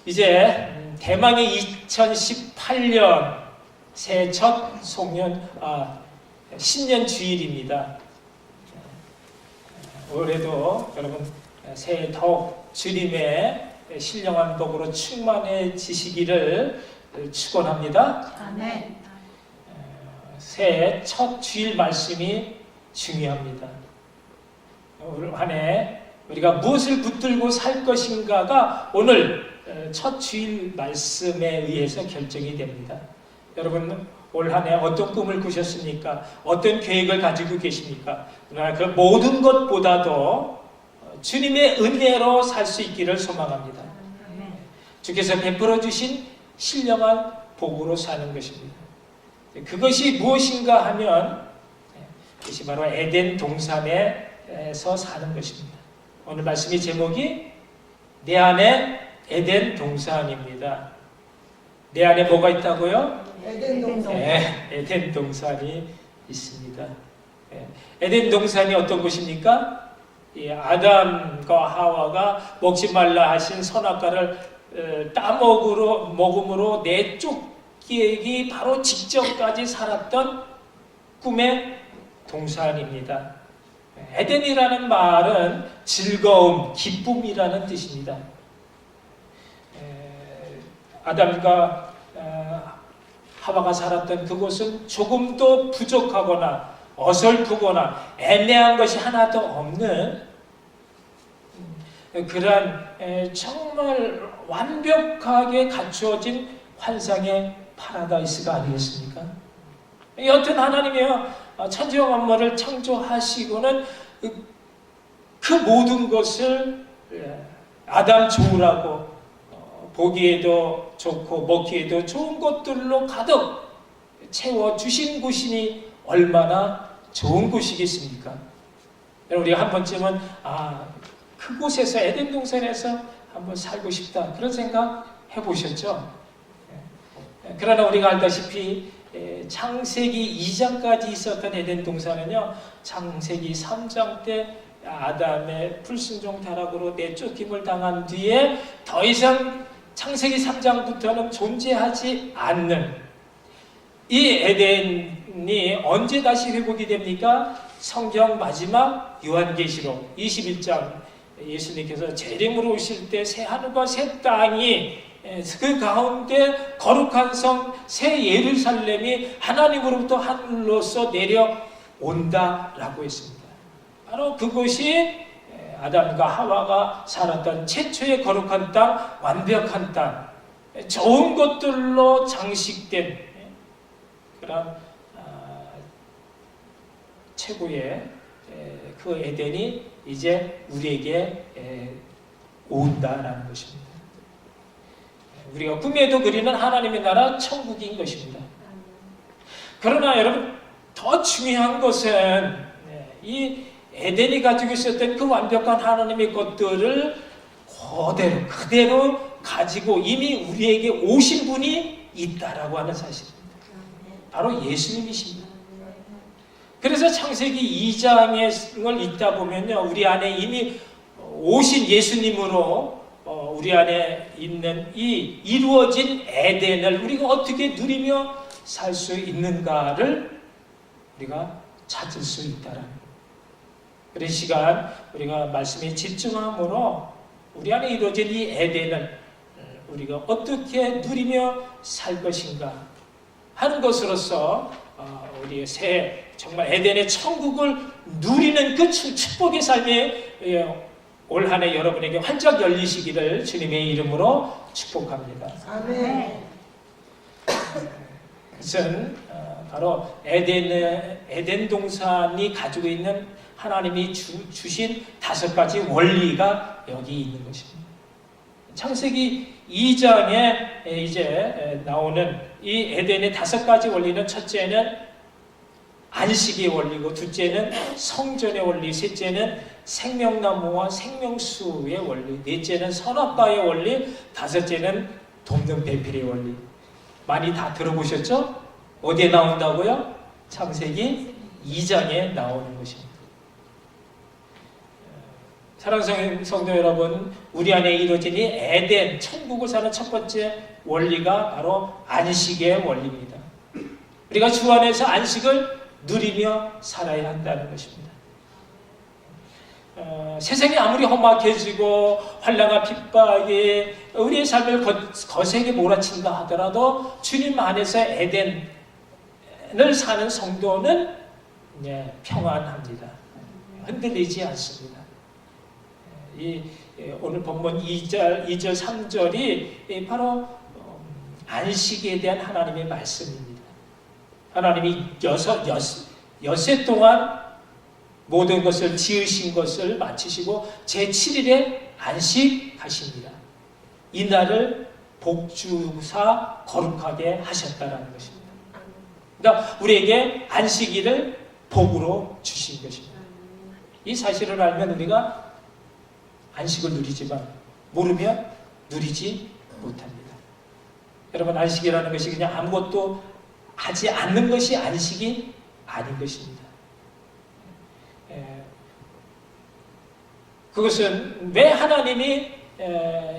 이제 대망의 2018년 새해 첫 신년 주일입니다. 올해도 여러분 새해 더욱 주님의 신령한 복으로 충만해지시기를 축원합니다. 아멘. 새해 첫 주일 말씀이 중요합니다. 올 한 해 우리가 무엇을 붙들고 살 것인가가 오늘 첫 주일 말씀에 의해서 결정이 됩니다. 여러분 올 한 해 어떤 꿈을 꾸셨습니까? 어떤 계획을 가지고 계십니까? 그러나 그 모든 것보다도 주님의 은혜로 살 수 있기를 소망합니다. 주께서 베풀어 주신 신령한 복으로 사는 것입니다. 그것이 무엇인가 하면 그것이 바로 에덴 동산에서 사는 것입니다. 오늘 말씀의 제목이 내 안에 에덴 동산입니다. 내 안에 뭐가 있다고요? 에덴 동산. 네, 에덴 동산이 있습니다. 에덴 동산이 어떤 곳입니까? 아담과 하와가 먹지 말라 하신 선악과를 따먹음으로 내쫓기 바로 직전까지 살았던 꿈의 동산입니다. 에덴이라는 말은 즐거움, 기쁨이라는 뜻입니다. 아담과 하와가 살았던 그곳은 조금도 부족하거나 어설프거나 애매한 것이 하나도 없는 그러한 정말 완벽하게 갖추어진 환상의 파라다이스가 아니겠습니까? 여튼 하나님이요 천지와 만물을 창조하시고는 그 모든 것을 아담 좋으라고 보기에도 좋고 먹기에도 좋은 것들로 가득 채워주신 곳이니 얼마나 좋은 곳이겠습니까? 우리가 한 번쯤은 그곳에서 에덴 동산에서 한번 살고 싶다 그런 생각 해보셨죠? 그러나 우리가 알다시피 창세기 2장까지 있었던 에덴 동산은요 창세기 3장 때 아담의 불순종 타락으로 내쫓김을 당한 뒤에 더 이상 창세기 3장부터는 존재하지 않는 이 에덴이 언제 다시 회복이 됩니까? 성경 마지막 요한계시록 21장 예수님께서 재림으로 오실 때 새 하늘과 새 땅이 그 가운데 거룩한 성 새 예루살렘이 하나님으로부터 하늘로서 내려온다라고 했습니다. 바로 그것이 아담과 하와가 살았던 최초의 거룩한 땅, 완벽한 땅, 좋은 것들로 장식된 그런 최고의 그 에덴이 이제 우리에게 온다라는 것입니다. 우리가 꿈에도 그리는 하나님의 나라 천국인 것입니다. 그러나 여러분 더 중요한 것은 이 에덴이 가지고 있었던 그 완벽한 하나님의 것들을 그대로 가지고 이미 우리에게 오신 분이 있다라고 하는 사실입니다. 바로 예수님이십니다. 그래서 창세기 2장을 읽다 보면요, 우리 안에 이미 오신 예수님으로 우리 안에 있는 이 이루어진 에덴을 우리가 어떻게 누리며 살 수 있는가를 우리가 찾을 수 있다라는 거예요. 그런 시간 우리가 말씀에 집중함으로 우리 안에 이루어진 이 에덴을 우리가 어떻게 누리며 살 것인가 하는 것으로서 우리의 새해 정말 에덴의 천국을 누리는 그 축복의 삶에 올 한 해 여러분에게 활짝 열리시기를 주님의 이름으로 축복합니다. 아멘. 그것은 바로 에덴 동산이 가지고 있는 하나님이 주신 5가지 원리가 여기 있는 것입니다. 창세기 2장에 이제 나오는 이 에덴의 5가지 원리는 첫째는 안식의 원리고, 둘째는 성전의 원리, 셋째는 생명나무와 생명수의 원리, 넷째는 선악과의 원리, 다섯째는 돕는 배필의 원리. 많이 다 들어보셨죠? 어디에 나온다고요? 창세기 2장에 나오는 것입니다. 사랑하는 성도 여러분, 우리 안에 이루어진 이 에덴, 천국을 사는 첫 번째 원리가 바로 안식의 원리입니다. 우리가 주 안에서 안식을 누리며 살아야 한다는 것입니다. 세상이 아무리 험악해지고 환난과 핍박이 우리의 삶을 거세게 몰아친다 하더라도 주님 안에서 에덴을 사는 성도는 평안합니다. 흔들리지 않습니다. 오늘 본문 2절, 3절이 바로 안식에 대한 하나님의 말씀입니다. 하나님이 여섯 동안 모든 것을 지으신 것을 마치시고 제7일에 안식하십니다. 이날을 복주사 거룩하게 하셨다는 것입니다. 그러니까 우리에게 안식일을 복으로 주신 것입니다. 이 사실을 알면 우리가 안식을 누리지만 모르면 누리지 못합니다. 여러분, 안식이라는 것이 그냥 아무것도 하지 않는 것이 안식이 아닌 것입니다. 그것은 왜 하나님이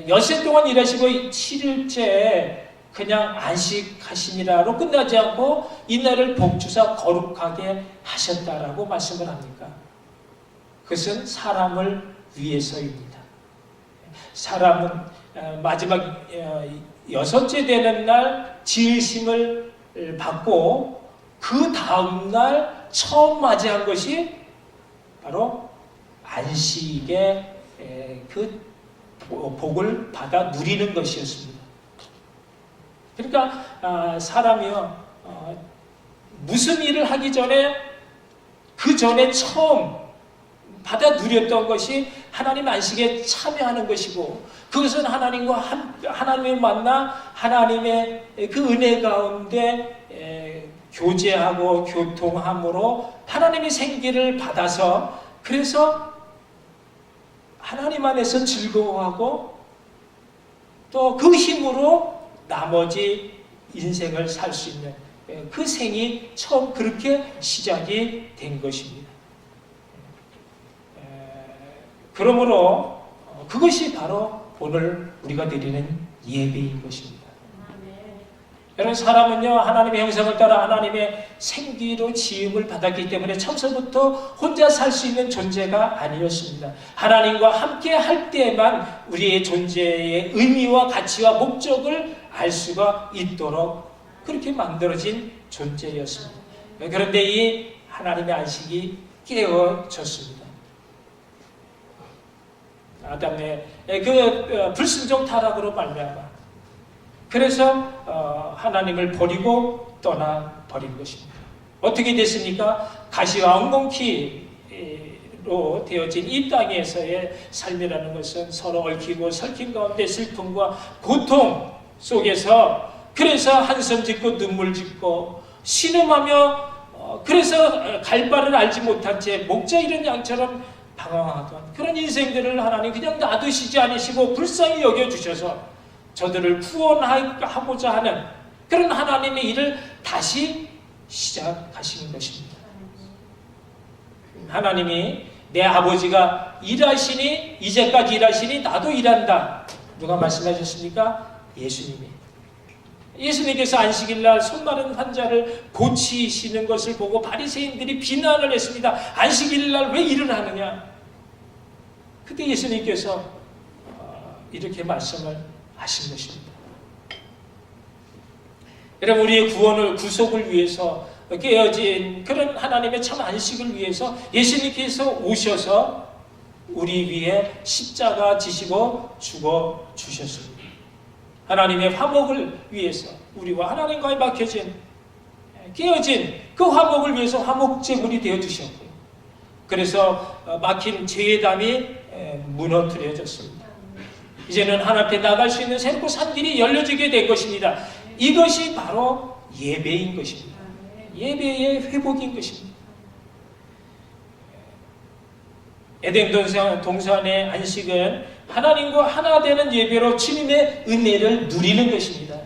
여세 동안 일하시고 7일째 그냥 안식하시니라로 끝나지 않고 이날을 복주사 거룩하게 하셨다라고 말씀을 합니까? 그것은 사람을 위해서입니다. 사람은 마지막 여섯째 되는 날 지으심을 받고 그 다음 날 처음 맞이한 것이 바로 안식의 그 복을 받아 누리는 것이었습니다. 그러니까 사람이요 무슨 일을 하기 전에 그 전에 처음 받아 누렸던 것이 하나님 안식에 참여하는 것이고, 그것은 하나님을 만나 하나님의 그 은혜 가운데 교제하고 교통함으로 하나님의 생기를 받아서, 그래서 하나님 안에서 즐거워하고 또 그 힘으로 나머지 인생을 살 수 있는 그 생이 처음 그렇게 시작이 된 것입니다. 그러므로 그것이 바로 오늘 우리가 드리는 예배인 것입니다. 여러분, 사람은요 하나님의 형상을 따라 하나님의 생기로 지음을 받았기 때문에 처음부터 혼자 살 수 있는 존재가 아니었습니다. 하나님과 함께 할 때만 우리의 존재의 의미와 가치와 목적을 알 수가 있도록 그렇게 만들어진 존재였습니다. 그런데 이 하나님의 안식이 깨어졌습니다. 아담의 그 불순종 타락으로 말미암아 그래서 하나님을 버리고 떠나버린 것입니다. 어떻게 됐습니까? 가시와 엉겅퀴로 되어진 이 땅에서의 삶이라는 것은 서로 얽히고 설킨 가운데 슬픔과 고통 속에서 그래서 한숨 짓고 눈물 짓고 신음하며 그래서 갈 바를 알지 못한 채 목자 잃은 양처럼 방황하던 그런 인생들을 하나님 그냥 놔두시지 않으시고 불쌍히 여겨주셔서 저들을 구원하고자 하는 그런 하나님의 일을 다시 시작하시는 것입니다. 하나님이 내 아버지가 일하시니 이제까지 일하시니 나도 일한다. 누가 말씀하셨습니까? 예수님이. 예수님께서 안식일날 손 마른 환자를 고치시는 것을 보고 바리새인들이 비난을 했습니다. 안식일날 왜 일을 하느냐? 그때 예수님께서 이렇게 말씀을 하신 것입니다. 여러분, 우리의 구속을 위해서 깨어진 그런 하나님의 참 안식을 위해서 예수님께서 오셔서 우리 위에 십자가 지시고 죽어 주셨습니다. 하나님의 화목을 위해서 우리와 하나님과의 막혀진 깨어진 그 화목을 위해서 화목제물이 되어주셨고, 그래서 막힌 죄의 담이 무너뜨려졌습니다. 이제는 하나님 앞에 나갈 수 있는 새롭고 산 길이 열려지게 된 것입니다. 이것이 바로 예배인 것입니다. 예배의 회복인 것입니다. 에덴 동산의 안식은 하나님과 하나 되는 예배로 주님의 은혜를 누리는 것입니다.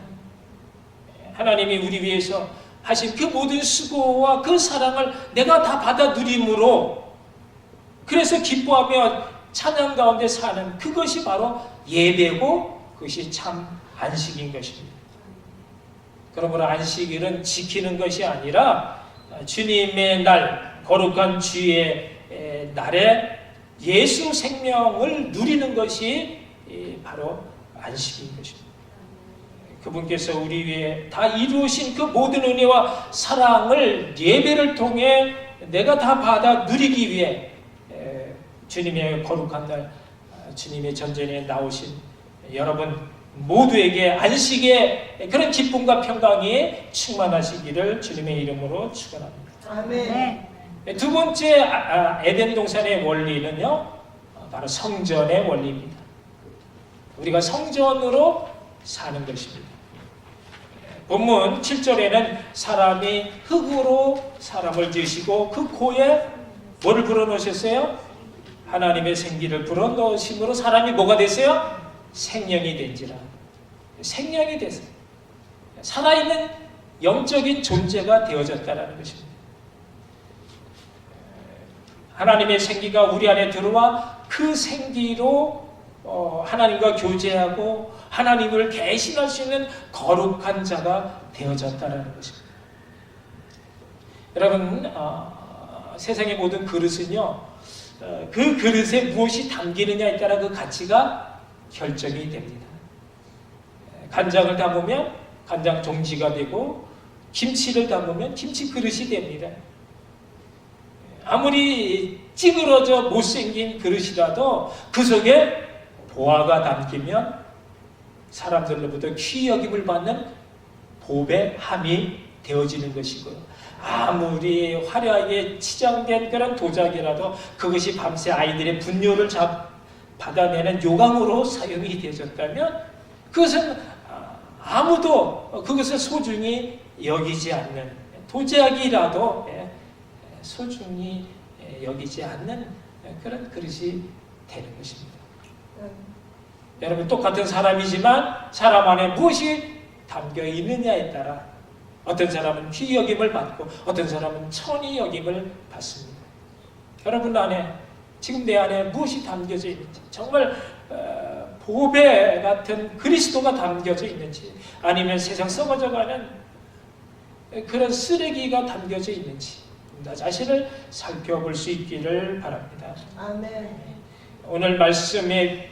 하나님이 우리 위해서 하신 그 모든 수고와 그 사랑을 내가 다 받아 누림으로 그래서 기뻐하며 찬양 가운데 사는 그것이 바로 예배고 그것이 참 안식인 것입니다. 그러므로 안식일은 지키는 것이 아니라 주님의 날, 거룩한 주의 날에 예수 생명을 누리는 것이 바로 안식인 것입니다. 그분께서 우리 위해 다 이루신 그 모든 은혜와 사랑을 예배를 통해 내가 다 받아 누리기 위해 주님의 거룩한 날, 주님의 전전에 나오신 여러분 모두에게 안식의 그런 기쁨과 평강이 충만하시기를 주님의 이름으로 축원합니다. 아멘. 두 번째 에덴 동산의 원리는요, 바로 성전의 원리입니다. 우리가 성전으로 사는 것입니다. 본문 7절에는 사람이 흙으로 사람을 지으시고 그 코에 뭐를 불어넣으셨어요? 하나님의 생기를 불어넣으심으로 사람이 뭐가 됐어요? 생명이 된지라. 생명이 됐어요. 살아있는 영적인 존재가 되어졌다는 것입니다. 하나님의 생기가 우리 안에 들어와 그 생기로 하나님과 교제하고 하나님을 계신할 수 있는 거룩한 자가 되어졌다는 것입니다. 여러분, 세상의 모든 그릇은요, 그 그릇에 무엇이 담기느냐에 따라 그 가치가 결정이 됩니다. 간장을 담으면 간장 종지가 되고 김치를 담으면 김치 그릇이 됩니다. 아무리 찌그러져 못생긴 그릇이라도 그 속에 보화가 담기면 사람들로부터 귀히 여김을 받는 복의 함이 되어지는 것이고요. 아무리 화려하게 치장된 그런 도자기라도 그것이 밤새 아이들의 분뇨를 받아내는 요강으로 사용이 되어졌다면 그것은 아무도 그것을 소중히 여기지 않는, 도자기라도 소중히 여기지 않는 그런 그릇이 되는 것입니다. 여러분, 똑같은 사람이지만 사람 안에 무엇이 담겨 있느냐에 따라 어떤 사람은 귀히 여김을 받고 어떤 사람은 천히 여김을 받습니다. 여러분 안에, 지금 내 안에 무엇이 담겨져 있는지, 정말 보배 같은 그리스도가 담겨져 있는지, 아니면 세상 썩어져가는 그런 쓰레기가 담겨져 있는지 나 자신을 살펴볼 수 있기를 바랍니다. 아멘. 오늘 말씀에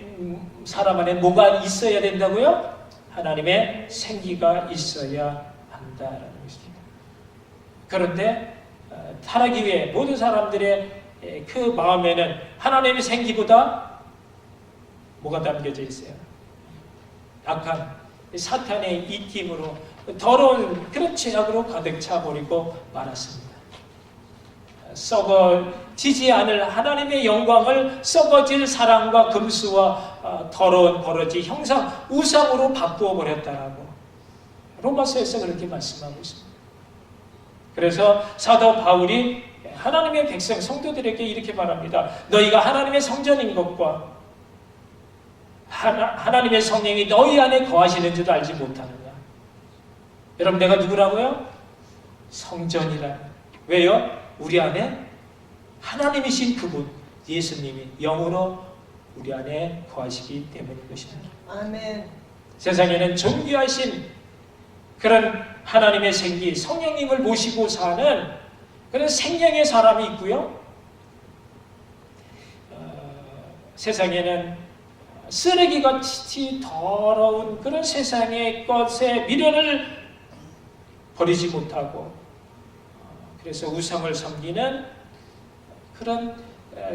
사람 안에 뭐가 있어야 된다고요? 하나님의 생기가 있어야 한다라는 것입니다. 그런데 타락이 위해 모든 사람들의 그 마음에는 하나님의 생기보다 뭐가 담겨져 있어요? 악한 사탄의 입김으로 더러운 그런 죄악으로 가득 차버리고 말았습니다. 썩어지지 않을 하나님의 영광을 썩어질 사랑과 금수와 더러운 버러지 형상 우상으로 바꾸어 버렸다라고 로마서에서 그렇게 말씀하고 있습니다. 그래서 사도 바울이 하나님의 백성 성도들에게 이렇게 말합니다. 너희가 하나님의 성전인 것과 하나님의 성령이 너희 안에 거하시는 줄 알지 못하느냐. 여러분, 내가 누구라고요? 성전이라. 왜요? 우리 안에 하나님이신 그분 예수님이 영으로 우리 안에 거하시기 때문인 것입니다. 아멘. 세상에는 존귀하신 그런 하나님의 생기 성령님을 모시고 사는 그런 생명의 사람이 있고요. 세상에는 쓰레기같이 더러운 그런 세상의 것에 미련을 버리지 못하고 그래서 우상을 섬기는 그런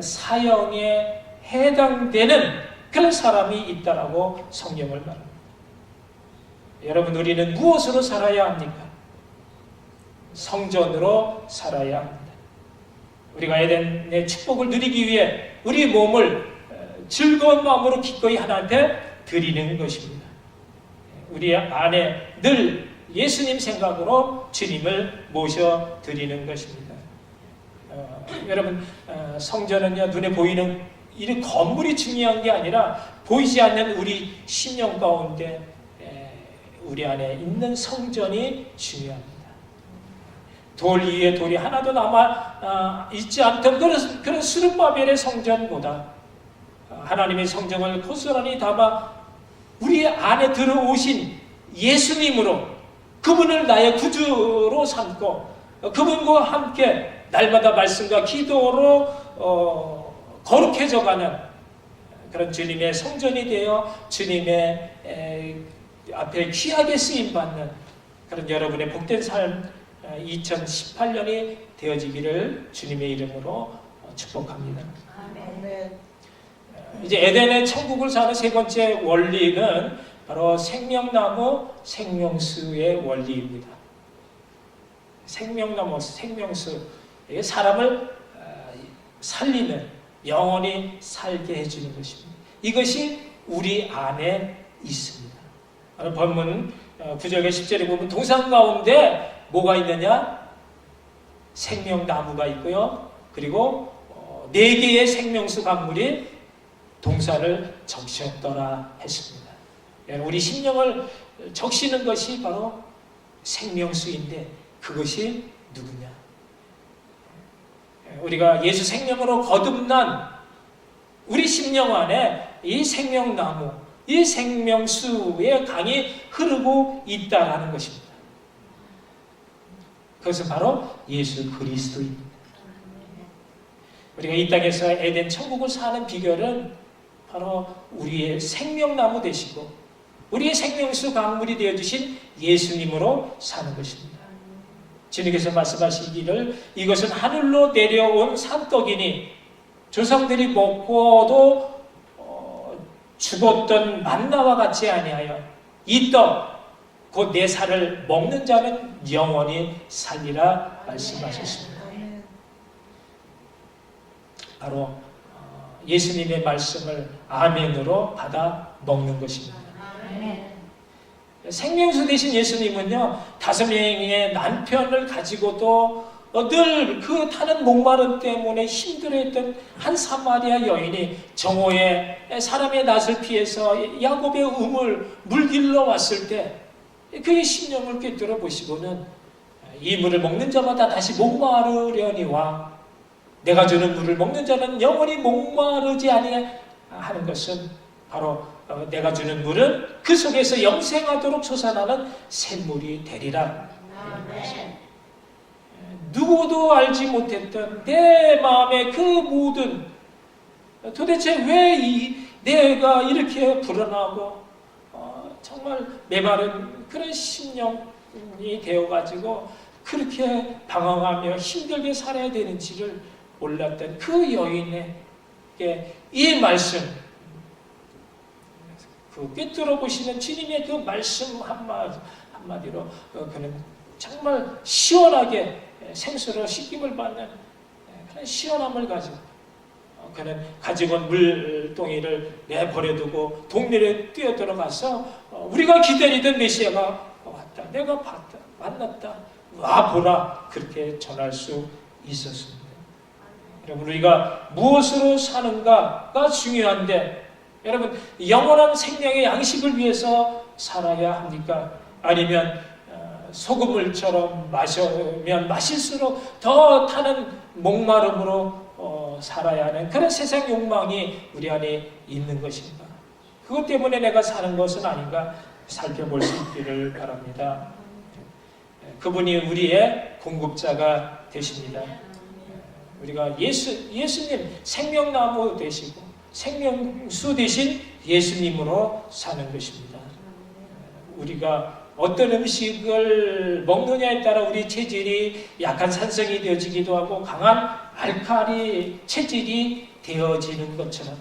사형에 해당되는 그런 사람이 있다라고 성경을 말합니다. 여러분, 우리는 무엇으로 살아야 합니까? 성전으로 살아야 합니다. 우리가 에덴의 축복을 누리기 위해 우리 몸을 즐거운 마음으로 기꺼이 하나님께 드리는 것입니다. 우리 안에 늘 예수님 생각으로 주님을 모셔 드리는 것입니다. 여러분, 성전은요, 눈에 보이는 이 건물이 중요한 게 아니라 보이지 않는 우리 심령 가운데 우리 안에 있는 성전이 중요합니다. 돌 위에 돌이 하나도 남아 있지 않던 그런 스룹바벨의 성전보다 하나님의 성정을 고스란히 담아 우리 안에 들어오신 예수님으로 그분을 나의 구주로 삼고 그분과 함께 날마다 말씀과 기도로 거룩해져가는 그런 주님의 성전이 되어 주님의 앞에 귀하게 쓰임받는 그런 여러분의 복된 삶 2018년이 되어지기를 주님의 이름으로 축복합니다. 아멘. 이제 에덴의 천국을 사는 세 번째 원리는 바로 생명나무 생명수의 원리입니다. 생명나무 생명수, 이게 사람을 살리는, 영원히 살게 해주는 것입니다. 이것이 우리 안에 있습니다. 본문 9절과 10절에 보면 동산 가운데 뭐가 있느냐? 생명나무가 있고요. 그리고 4개의 생명수 강물이 동산을 적셨더라 했습니다. 우리 심령을 적시는 것이 바로 생명수인데 그것이 누구냐? 우리가 예수 생명으로 거듭난 우리 심령 안에 이 생명나무, 이 생명수의 강이 흐르고 있다라는 것입니다. 그것은 바로 예수 그리스도입니다. 우리가 이 땅에서 에덴 천국을 사는 비결은 바로 우리의 생명나무 되시고 우리의 생명수 강물이 되어주신 예수님으로 사는 것입니다. 주님께서 말씀하시기를 이것은 하늘로 내려온 산떡이니 조상들이 먹고도 죽었던 만나와 같이 아니하여 이 떡 곧 내 살을 먹는 자는 영원히 살리라 말씀하셨습니다. 바로 예수님의 말씀을 아멘으로 받아 먹는 것입니다. 생명수 되신 예수님은요 5명의 남편을 가지고도 늘 그 타는 목마름 때문에 힘들어했던 한 사마리아 여인이 정오에 사람의 낯을 피해서 야곱의 우물 물길로 왔을 때 그의 심령을 꿰뚫어 보시고는 이 물을 먹는 자마다 다시 목마르려니와 내가 주는 물을 먹는 자는 영원히 목마르지 아니하는 것은 바로 내가 주는 물은 그 속에서 영생하도록 솟아나는 샘물이 되리라. 누구도 알지 못했던 내 마음의 그 모든 도대체 왜 내가 이렇게 불안하고 정말 메마른 그런 심령이 되어가지고 그렇게 방황하며 힘들게 살아야 되는지를 몰랐던 그 여인에게 이 말씀, 그 꿰뚫어 보시는 주님의 그 말씀 한마디로 그는 정말 시원하게 생수로 씻김을 받는 그런 시원함을 가지고 그는 가지고 온 물동이를 내버려두고 동네에 뛰어들어가서 우리가 기다리던 메시아가 왔다. 내가 봤다. 만났다. 와보라. 그렇게 전할 수 있었습니다. 여러분 우리가 무엇으로 사는가가 중요한데 여러분 영원한 생명의 양식을 위해서 살아야 합니까? 아니면 소금물처럼 마시면 마실수록 더 타는 목마름으로 살아야 하는 그런 세상 욕망이 우리 안에 있는 것인가? 그것 때문에 내가 사는 것은 아닌가 살펴볼 수 있기를 바랍니다. 그분이 우리의 공급자가 되십니다. 우리가 예수님 생명나무 되시고 생명수 되신 예수님으로 사는 것입니다. 우리가 어떤 음식을 먹느냐에 따라 우리 체질이 약한 산성이 되어지기도 하고 강한 알칼리 체질이 되어지는 것처럼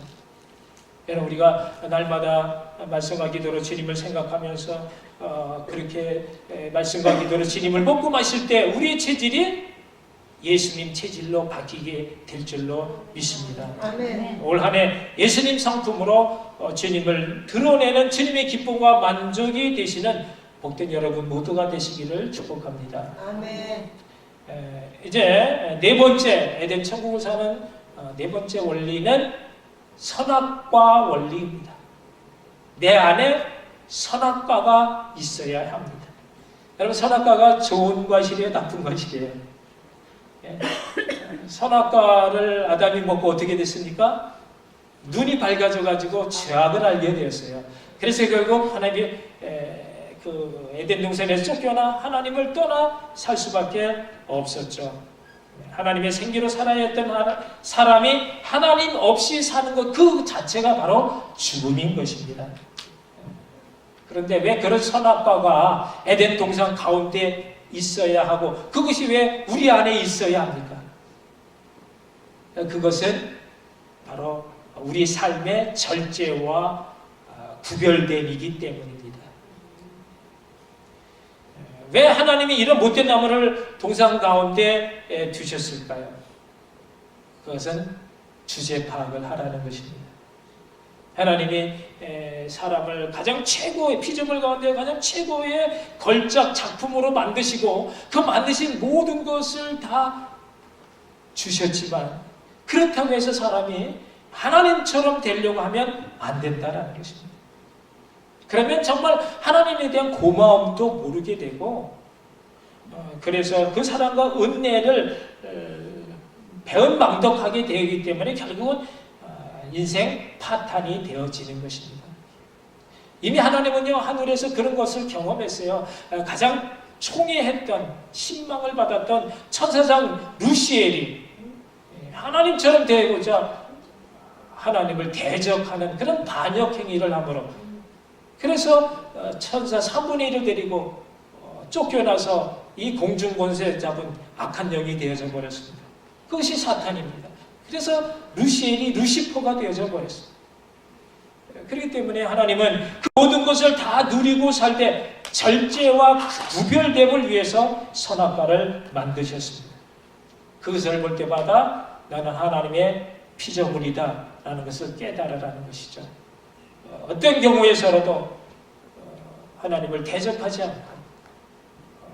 여러분 우리가 날마다 말씀과 기도로 주님을 생각하면서 그렇게 말씀과 기도로 주님을 먹고 마실 때 우리의 체질이 예수님 체질로 바뀌게 될 줄로 믿습니다. 아멘. 올 한 해 예수님 상품으로 주님을 드러내는 주님의 기쁨과 만족이 되시는 복된 여러분 모두가 되시기를 축복합니다. 아멘. 이제 네 번째 에덴 천국을 사는 네 번째 원리는 선악과 원리입니다. 내 안에 선악과가 있어야 합니다. 여러분 선악과가 좋은 과실이에요, 나쁜 과실이에요? 선악과를 아담이 먹고 어떻게 됐습니까? 눈이 밝아져가지고 죄악을 알게 되었어요. 그래서 결국 하나님이 그 에덴 동산에서 쫓겨나 하나님을 떠나 살 수밖에 없었죠. 하나님의 생기로 살아야 했던 사람이 하나님 없이 사는 것 그 자체가 바로 죽음인 것입니다. 그런데 왜 그런 선악과가 에덴 동산 가운데 있어야 하고 그것이 왜 우리 안에 있어야 합니까? 그것은 바로 우리 삶의 절제와 구별됨이기 때문입니다. 왜 하나님이 이런 못된 나무를 동산 가운데 두셨을까요? 그것은 주제 파악을 하라는 것입니다. 하나님이 사람을 가장 최고의 피조물 가운데 가장 최고의 걸작 작품으로 만드시고 그 만드신 모든 것을 다 주셨지만 그렇다고 해서 사람이 하나님처럼 되려고 하면 안 된다라는 것입니다. 그러면 정말 하나님에 대한 고마움도 모르게 되고 그래서 그 사람과 은혜를 배은망덕하게 되기 때문에 결국은 인생 파탄이 되어지는 것입니다. 이미 하나님은요 하늘에서 그런 것을 경험했어요. 가장 총애했던 신망을 받았던 천사장 루시엘이 하나님처럼 되고자 하나님을 대적하는 그런 반역 행위를 함으로 그래서 천사 3분의 1을 데리고 쫓겨나서 이 공중권세 잡은 악한 영이 되어져 버렸습니다. 그것이 사탄입니다. 그래서 루시엘이 루시퍼가 되어져 버렸습니다. 그렇기 때문에 하나님은 그 모든 것을 다 누리고 살 때 절제와 구별됨을 위해서 선악과를 만드셨습니다. 그것을 볼 때마다 나는 하나님의 피조물이다 라는 것을 깨달으라는 것이죠. 어떤 경우에서라도 하나님을 대적하지 않고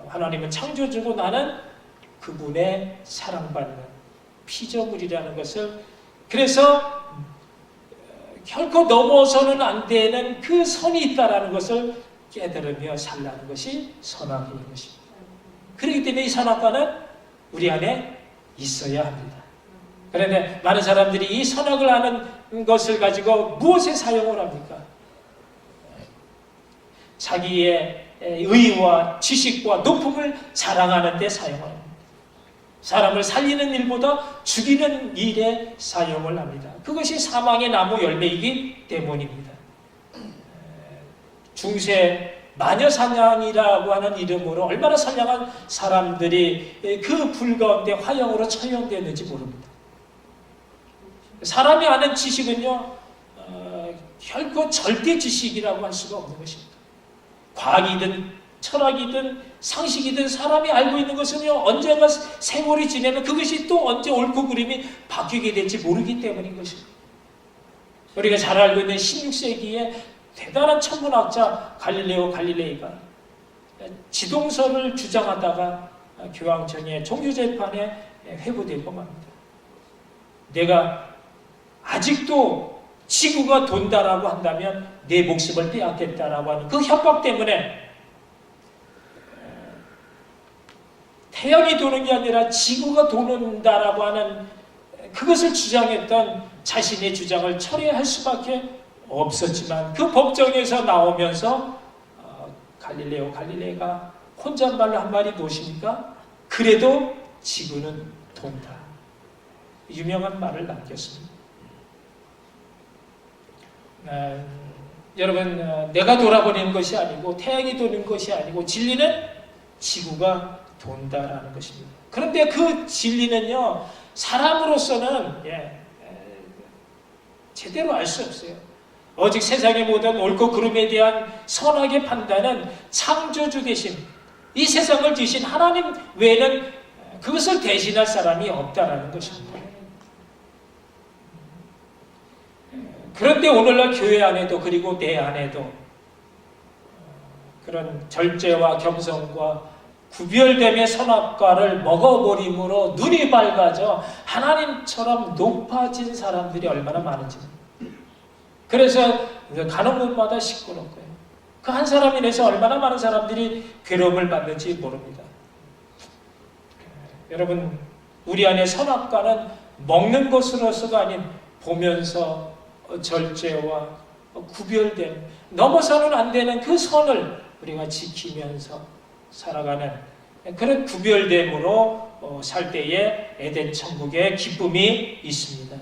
하나님은 창조주고 나는 그분의 사랑받는 피조물이라는 것을 그래서 결코 넘어서는 안 되는 그 선이 있다라는 것을 깨달으며 살라는 것이 선악인 것입니다. 그렇기 때문에 이 선악과는 우리 안에 있어야 합니다. 그런데 많은 사람들이 이 선악을 아는 것을 가지고 무엇에 사용을 합니까? 자기의 의와 지식과 높음을 자랑하는 데 사용을 합니다. 사람을 살리는 일보다 죽이는 일에 사용을 합니다. 그것이 사망의 나무 열매이기 때문입니다. 중세 마녀사냥이라고 하는 이름으로 얼마나 선량한 사람들이 그 불 가운데 화형으로 처형되었는지 모릅니다. 사람이 아는 지식은요 결코 절대 지식이라고 할 수가 없는 것입니다. 과학이든 철학이든 상식이든 사람이 알고 있는 것은요 언젠가 세월이 지내면 그것이 또 언제 옳고 그름이 바뀌게 될지 모르기 때문인 것입니다. 우리가 잘 알고 있는 16세기에 대단한 천문학자 갈릴레오 갈릴레이가 지동설을 주장하다가 교황청의 종교재판에 회부되고 맙니다. 내가 아직도 지구가 돈다라고 한다면 내 목숨을 빼앗겠다라고 하는 그 협박 때문에 태양이 도는 게 아니라 지구가 도는다라고 하는 그것을 주장했던 자신의 주장을 철회할 수밖에 없었지만 그 법정에서 나오면서 갈릴레오 갈릴레이가 혼잣말로 한 말이 무엇입니까? 그래도 지구는 돈다. 유명한 말을 남겼습니다. 여러분 내가 돌아버리는 것이 아니고 태양이 도는 것이 아니고 진리는 지구가 돈다라는 것입니다. 그런데 그 진리는요 사람으로서는 제대로 알 수 없어요. 오직 세상의 모든 옳고 그름에 대한 선악의 판단은 창조주 대신 이 세상을 지으신 하나님 외에는 그것을 대신할 사람이 없다라는 것입니다. 그런데 오늘날 교회 안에도 그리고 내 안에도 그런 절제와 겸손과 구별됨의 선악과를 먹어버림으로 눈이 밝아져 하나님처럼 높아진 사람들이 얼마나 많은지. 그래서 가는 곳마다 시끄럽고요. 그 한 사람 인해서 얼마나 많은 사람들이 괴로움을 받는지 모릅니다. 여러분 우리 안에 선악과는 먹는 것으로서가 아닌 보면서 절제와 구별됨, 넘어서는 안 되는 그 선을 우리가 지키면서 살아가는 그런 구별됨으로 살 때에 에덴 천국의 기쁨이 있습니다.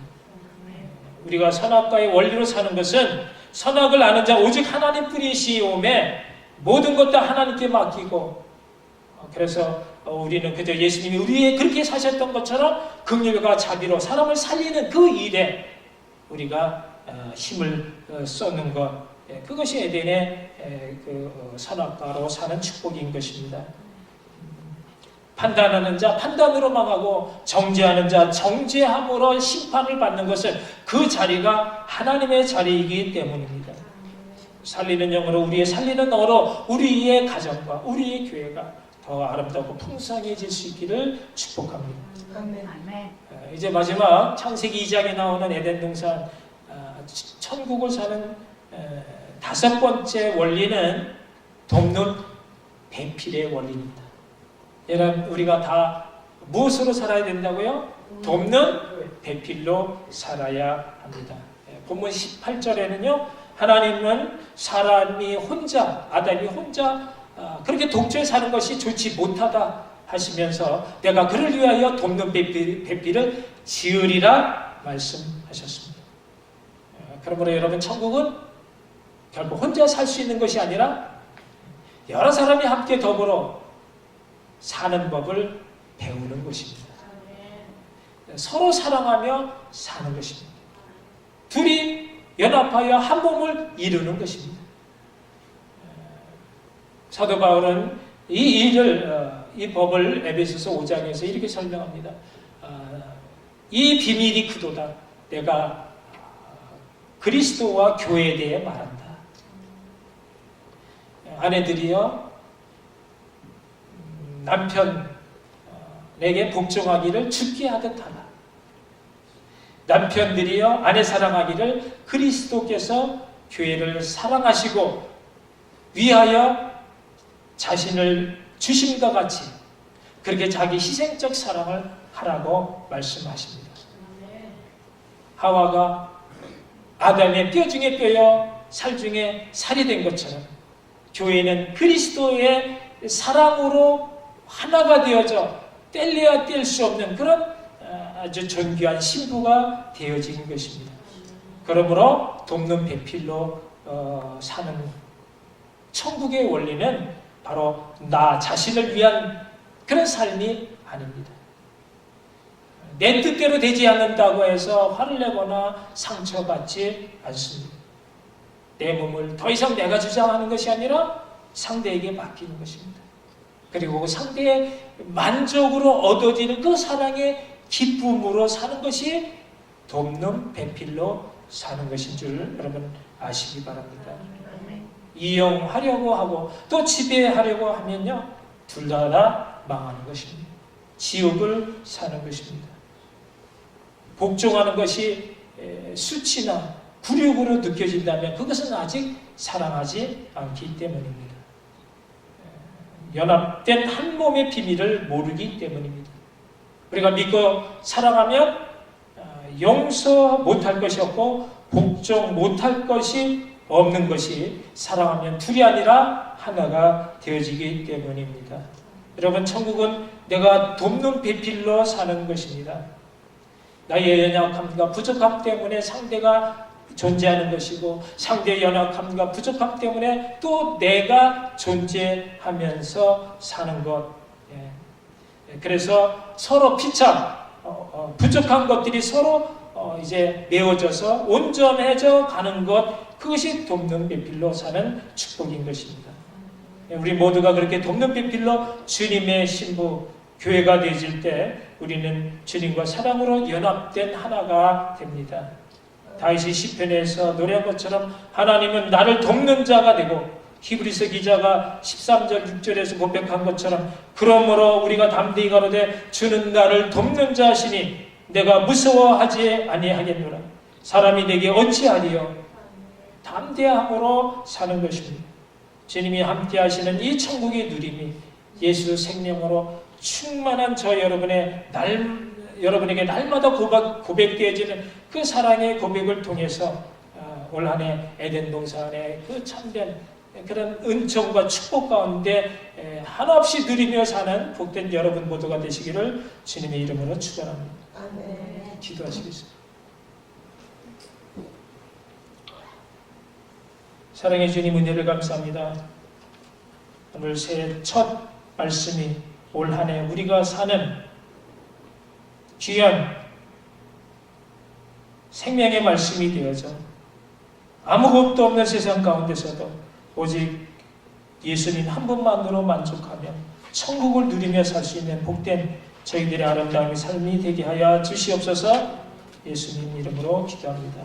우리가 선악과의 원리로 사는 것은 선악을 아는 자 오직 하나님뿐이시오매 모든 것 다 하나님께 맡기고, 그래서 우리는 그저 예수님이 우리의 그렇게 사셨던 것처럼 긍휼과 자비로 사람을 살리는 그 일에 우리가 힘을 쏟는 것, 그것이 에덴의 그 선악과로 사는 축복인 것입니다. 판단하는 자 판단으로 망하고 정죄하는 자 정죄함으로 심판을 받는 것은 그 자리가 하나님의 자리이기 때문입니다. 살리는 영으로 우리의 살리는 너로 우리의 가정과 우리의 교회가 더 아름답고 풍성해질 수 있기를 축복합니다. 아멘. 이제 마지막 창세기 2장에 나오는 에덴 동산 천국을 사는 다섯 번째 원리는 돕는 배필의 원리입니다. 여러분, 우리가 다 무엇으로 살아야 된다고요? 돕는 배필로 살아야 합니다. 본문 18절에는요, 하나님은 사람이 혼자, 아담이 혼자 그렇게 독초에 사는 것이 좋지 못하다 하시면서 내가 그를 위하여 돕는 배필을 지으리라 말씀하셨습니다. 그러므로 여러분, 천국은 결국 혼자 살 수 있는 것이 아니라 여러 사람이 함께 더불어 사는 법을 배우는 것입니다. 서로 사랑하며 사는 것입니다. 둘이 연합하여 한 몸을 이루는 것입니다. 사도 바울은 이 법을 에베소서 5장에서 이렇게 설명합니다. 이 비밀이 크도다. 내가 그리스도와 교회에 대해 말한다. 아내들이여 남편에게 복종하기를 죽게 하듯 하라. 남편들이여 아내 사랑하기를 그리스도께서 교회를 사랑하시고 위하여 자신을 주심과 같이 그렇게 자기 희생적 사랑을 하라고 말씀하십니다. 하와가 아담의 뼈 중에 뼈여 살 중에 살이 된 것처럼 교회는 그리스도의 사랑으로 하나가 되어져 뗄래야 뗄 수 없는 그런 아주 존귀한 신부가 되어진 것입니다. 그러므로 돕는 배필로 사는 천국의 원리는 바로 나 자신을 위한 그런 삶이 아닙니다. 내 뜻대로 되지 않는다고 해서 화를 내거나 상처받지 않습니다. 내 몸을 더 이상 내가 주장하는 것이 아니라 상대에게 맡기는 것입니다. 그리고 상대의 만족으로 얻어지는 그 사랑의 기쁨으로 사는 것이 돕는 배필로 사는 것인 줄 여러분 아시기 바랍니다. 이용하려고 하고 또 지배하려고 하면요, 둘 다 망하는 것입니다. 지옥을 사는 것입니다. 복종하는 것이 수치나 굴욕으로 느껴진다면 그것은 아직 사랑하지 않기 때문입니다. 연합된 한 몸의 비밀을 모르기 때문입니다. 우리가 믿고 사랑하면 용서 못할 것이 없고 복종 못할 것이 없는 것이 사랑하면 둘이 아니라 하나가 되어지기 때문입니다. 여러분, 천국은 내가 돕는 배필로 사는 것입니다. 나의 연약함과 부족함 때문에 상대가 존재하는 것이고 상대의 연약함과 부족함 때문에 또 내가 존재하면서 사는 것. 그래서 서로 피차 부족한 것들이 서로 이제 메워져서 온전해져 가는 것, 그것이 돕는 배필로 사는 축복인 것입니다. 우리 모두가 그렇게 돕는 배필로 주님의 신부 교회가 되어질 때 우리는 주님과 사랑으로 연합된 하나가 됩니다. 다윗이 시편에서 노래한 것처럼 하나님은 나를 돕는 자가 되고, 히브리서 기자가 13절 6절에서 고백한 것처럼 그러므로 우리가 담대히 가로되 주는 나를 돕는 자시니 내가 무서워하지 아니하겠노라. 사람이 내게 어찌하리요? 담대함으로 사는 것입니다. 주님이 함께 하시는 이 천국의 누림이 예수 생명으로 충만한 저 여러분에게 날마다 고백되어지는 그 사랑의 고백을 통해서 올 한 해 에덴 동산 안에 그 참된 그런 은총과 축복 가운데 한없이 누리며 사는 복된 여러분 모두가 되시기를 주님의 이름으로 축원합니다. 아멘. 기도하시겠습니다. 사랑해 주님, 은혜를 감사합니다. 오늘 새해 첫 말씀이 올 한 해 우리가 사는 귀한 생명의 말씀이 되어져 아무것도 없는 세상 가운데서도 오직 예수님 한 분만으로 만족하며 천국을 누리며 살 수 있는 복된 저희들의 아름다운 삶이 되게 하여 주시옵소서. 예수님 이름으로 기도합니다.